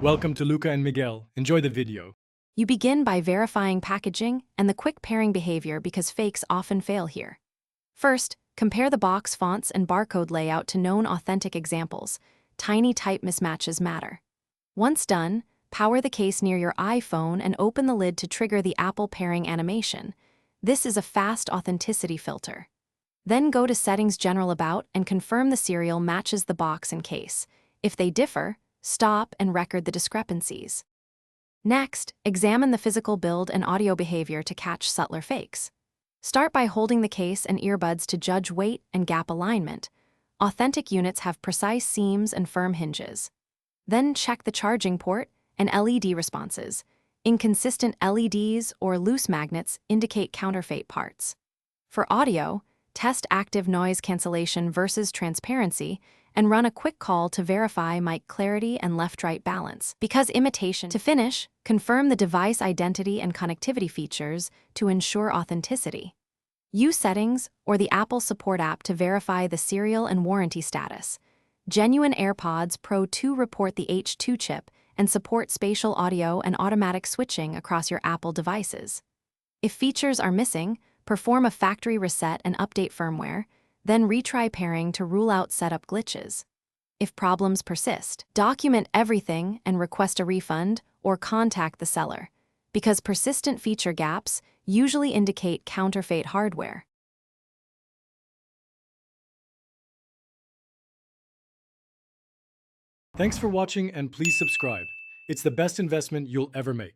Welcome to Luca and Miguel. Enjoy the video. You begin by verifying packaging and the quick pairing behavior because fakes often fail here. First, compare the box fonts and barcode layout to known authentic examples. Tiny type mismatches matter. Once done, power the case near your iPhone and open the lid to trigger the Apple pairing animation. This is a fast authenticity filter. Then go to Settings General About and confirm the serial matches the box and case. If they differ, stop and record the discrepancies. Next, examine the physical build and audio behavior to catch subtler fakes. Start by holding the case and earbuds to judge weight and gap alignment. Authentic units have precise seams and firm hinges. Then check the charging port and LED responses. Inconsistent LEDs or loose magnets indicate counterfeit parts. For audio, test active noise cancellation versus transparency and run a quick call to verify mic clarity and left-right balance. Because imitation. To finish, confirm the device identity and connectivity features to ensure authenticity. Use Settings or the Apple Support app to verify the serial and warranty status. Genuine AirPods Pro 2 report the H2 chip and support spatial audio and automatic switching across your Apple devices. If features are missing, perform a factory reset and update firmware, then retry pairing to rule out setup glitches. If problems persist, document everything and request a refund or contact the seller, because persistent feature gaps usually indicate counterfeit hardware. Thanks for watching and please subscribe. It's the best investment you'll ever make.